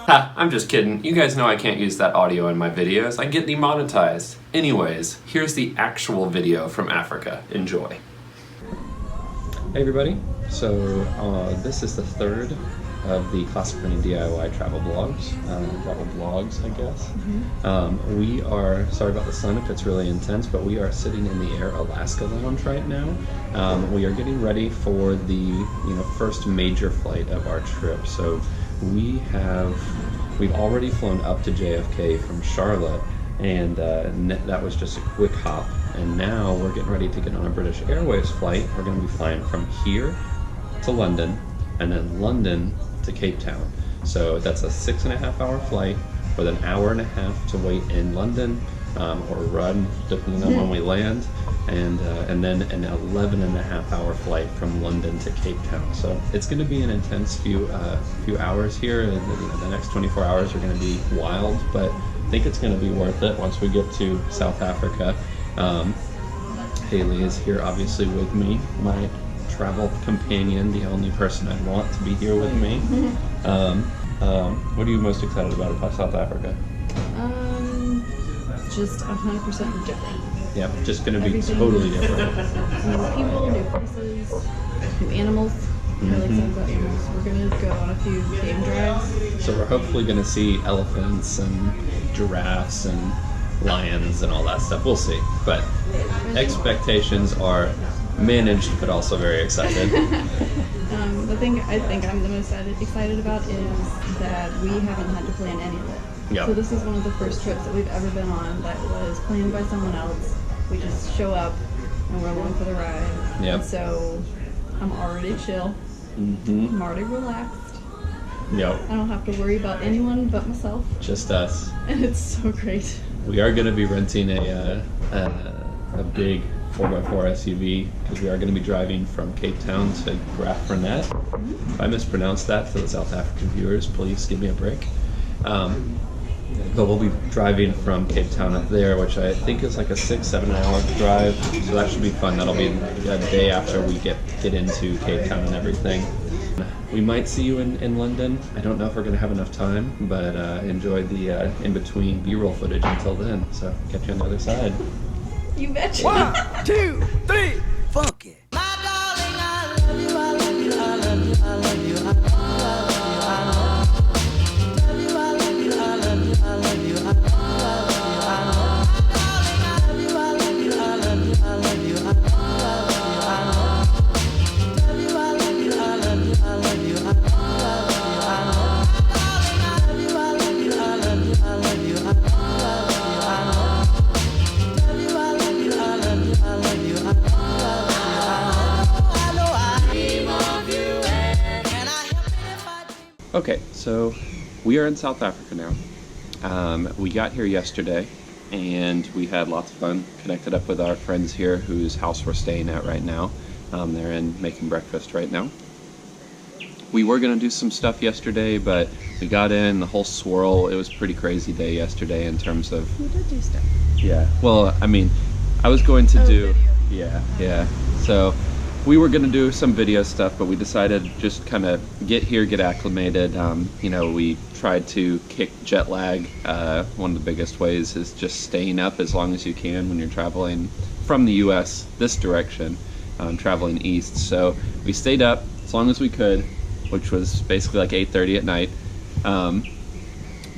Ha, I'm just kidding. You guys know I can't use that audio in my videos. I get demonetized. Anyways, here's the actual video from Africa. Enjoy. Hey everybody. So this is the third of the Classic Running DIY travel vlogs, I guess. Mm-hmm. We are, sorry about the sun if it's really intense, but we are sitting in the Air Alaska Lounge right now. We are getting ready for the first major flight of our trip. So we've already flown up to JFK from Charlotte, and that was just a quick hop. And now we're getting ready to get on a British Airways flight. We're going to be flying from here to London, and then London to Cape Town. So that's a 6.5 hour flight with an hour and a half to wait in London, or run depending on when we land, and then an 11.5 hour flight from London to Cape Town. So it's going to be an intense few hours here. The next 24 hours are going to be wild, but I think it's going to be worth it once we get to South Africa. Haley is here obviously with me, my travel companion, the only person I'd want to be here with me. What are you most excited about South Africa? Just 100% different. Yeah, just going to be totally different. New people, new places, new animals. I'm really excited about animals. We're going to go on a few game drives. So we're hopefully going to see elephants and giraffes and lions and all that stuff. We'll see. But expectations are managed, but also very excited. The thing I think I'm the most excited about is that we haven't had to plan any of it. Yep. So this is one of the first trips that we've ever been on that was planned by someone else. We just show up and we're along for the ride. Yep. And so I'm already chill. Mm-hmm. I'm already relaxed. Yep. I don't have to worry about anyone but myself. Just us. And it's so great. We are going to be renting a big 4x4 SUV because we are going to be driving from Cape Town to Graaff-Reinet. If I mispronounce that for the South African viewers, please give me a break. But we'll be driving from Cape Town up there, which I think is like a 6-7 hour drive, so that should be fun. That'll be a day after we get into Cape Town and everything. We might see you in London. I don't know if we're going to have enough time, but enjoy the in-between B-roll footage until then. So catch you on the other side. You betcha. 1, 2, 3, funk it. Okay, so we are in South Africa now. We got here yesterday and we had lots of fun, connected up with our friends here whose house we're staying at right now. They're in making breakfast right now. We were going to do some stuff yesterday, but we got in the whole swirl. It was a pretty crazy day yesterday in terms of... We did do stuff. Yeah, well, I mean, I was going to do... Video. Yeah. So we were going to do some video stuff, but we decided just kind of get here, get acclimated. We tried to kick jet lag. One of the biggest ways is just staying up as long as you can when you're traveling from the US this direction, traveling east. So we stayed up as long as we could, which was basically like 8:30 at night.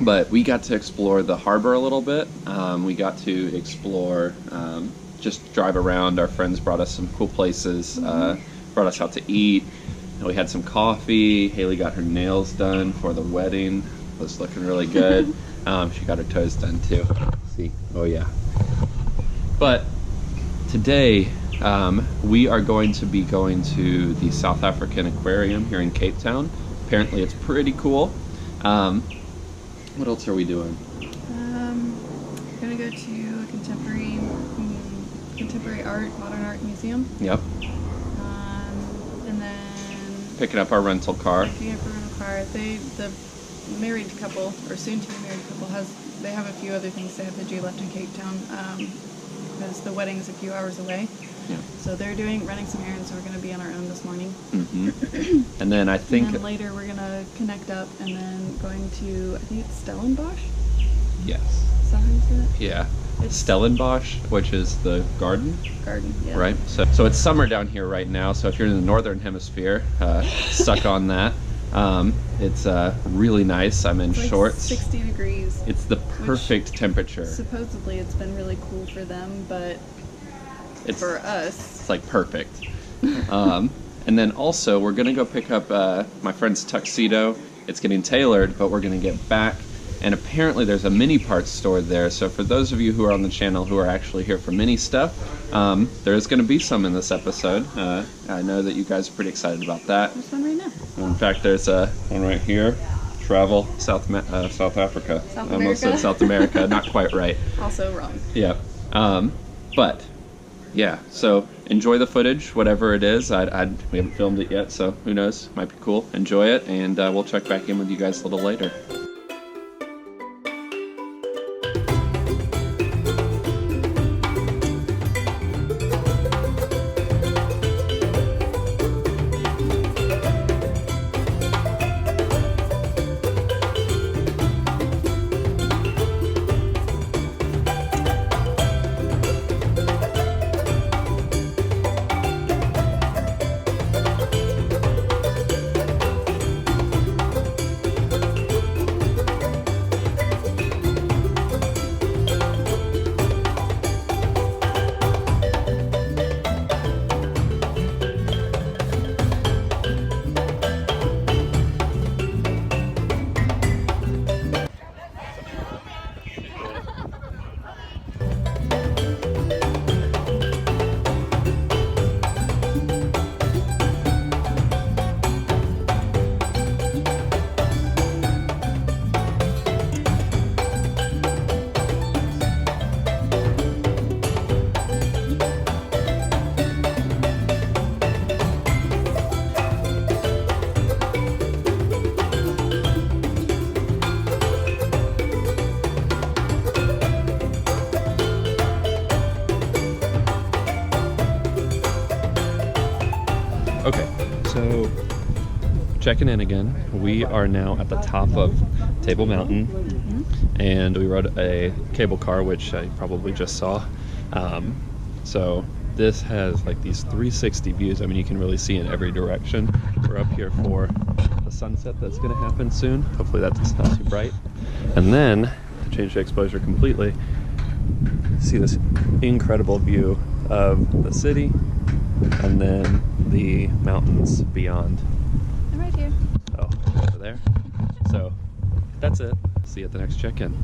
But we got to explore the harbor a little bit. We got to explore, just drive around. Our friends brought us some cool places, brought us out to eat. And we had some coffee. Haley got her nails done for the wedding. It was looking really good. She got her toes done too. See? Oh yeah. But today, we are going to be going to the South African Aquarium here in Cape Town. Apparently it's pretty cool. What else are we doing? We're gonna go to a contemporary art, modern art museum. Yep. And then Picking up our rental car. picking up a rental car. The married couple, or soon to be married couple, have a few other things they have to do left in Cape Town. because the wedding's a few hours away. Yeah. So they're running some errands, so we're going to be on our own this morning. Mm-hmm. And then I think... And then later we're going to connect up and then going to, I think it's Stellenbosch? Yes. Is that how you say that? Yeah. It's Stellenbosch, which is the garden. Garden, yeah. Right? So it's summer down here right now, so if you're in the northern hemisphere, suck on that. It's really nice. I'm in It's like shorts. 60 degrees. It's the perfect temperature. Supposedly it's been really cool for them, but for us... It's like perfect. And then also, we're going to go pick up my friend's tuxedo. It's getting tailored, but we're going to get back. And apparently there's a mini parts store there. So for those of you who are on the channel who are actually here for mini stuff, there is going to be some in this episode. I know that you guys are pretty excited about that. There's one right now. In fact, there's one right here. Travel South Africa. South I almost said South America. Not quite right. Also wrong. Yeah. But yeah, so enjoy the footage, whatever it is. We haven't filmed it yet, so who knows? Might be cool. Enjoy it, and we'll check back in with you guys a little later. Okay, so checking in again. We are now at the top of Table Mountain, and we rode a cable car, which I probably just saw. So this has like these 360 views. I mean, you can really see in every direction. We're up here for the sunset that's going to happen soon. Hopefully that's not too bright. And then, to change the exposure completely, see this incredible view of the city and then the mountains beyond. I'm right here. Oh, over there. So that's it. See you at the next check-in.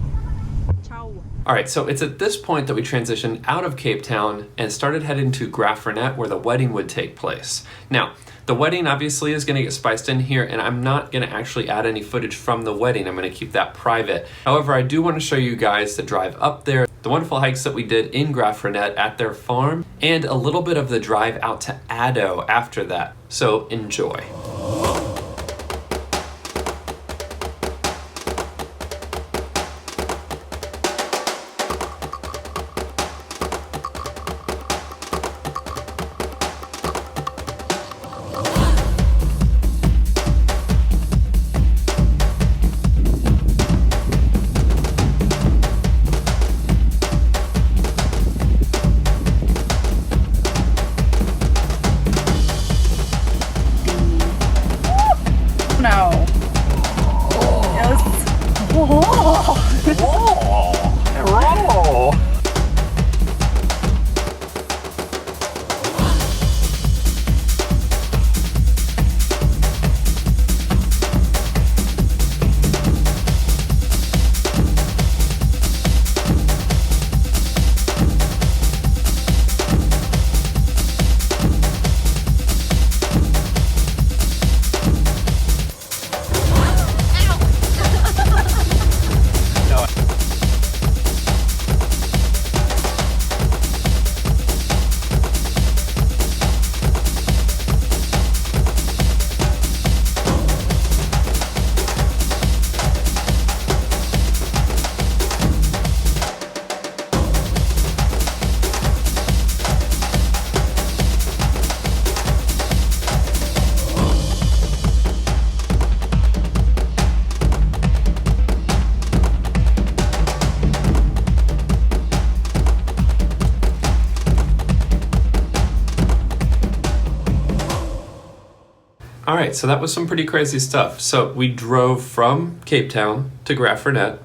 Ciao. All right, so it's at this point that we transitioned out of Cape Town and started heading to Graaff-Reinet, where the wedding would take place. Now, the wedding obviously is going to get spiced in here, and I'm not going to actually add any footage from the wedding. I'm going to keep that private. However, I do want to show you guys the drive up there, the wonderful hikes that we did in Graaff-Reinet at their farm, and a little bit of the drive out to Addo after that. So enjoy. Anyway, so that was some pretty crazy stuff. So we drove from Cape Town to Graffernet,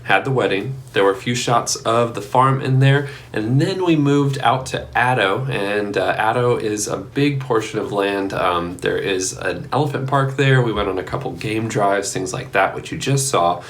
had the wedding. There were a few shots of the farm in there, and then we moved out to Addo, and Addo is a big portion of land. There is an elephant park there. We went on a couple game drives, things like that, which you just saw.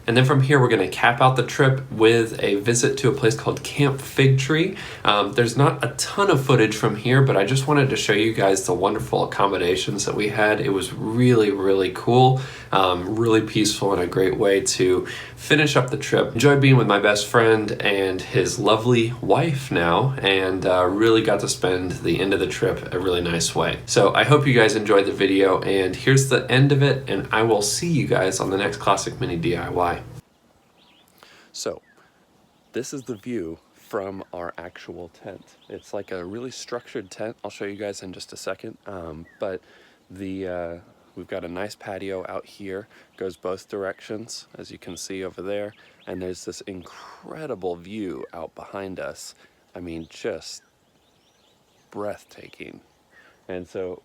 And then from here, we're going to cap out the trip with a visit to a place called Camp Fig Tree. There's not a ton of footage from here, but I just wanted to show you guys the wonderful accommodations that we had. It was really, really cool, really peaceful, and a great way to finish up the trip. Enjoyed being with my best friend and his lovely wife now, and really got to spend the end of the trip a really nice way. So I hope you guys enjoyed the video, and here's the end of it, and I will see you guys on the next Classic Mini DIY. So, this is the view from our actual tent. It's like a really structured tent. I'll show you guys in just a second. But we've got a nice patio out here. Goes both directions, as you can see over there. And there's this incredible view out behind us. I mean, just breathtaking. And so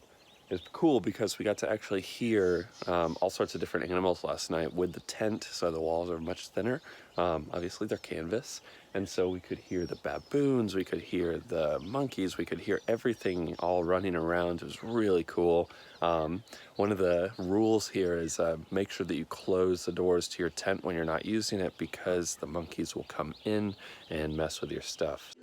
it's cool because we got to actually hear all sorts of different animals last night with the tent, so the walls are much thinner. Obviously they're canvas, and so we could hear the baboons, we could hear the monkeys, we could hear everything all running around. It was really cool. One of the rules here is make sure that you close the doors to your tent when you're not using it, because the monkeys will come in and mess with your stuff.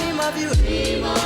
Dream of you.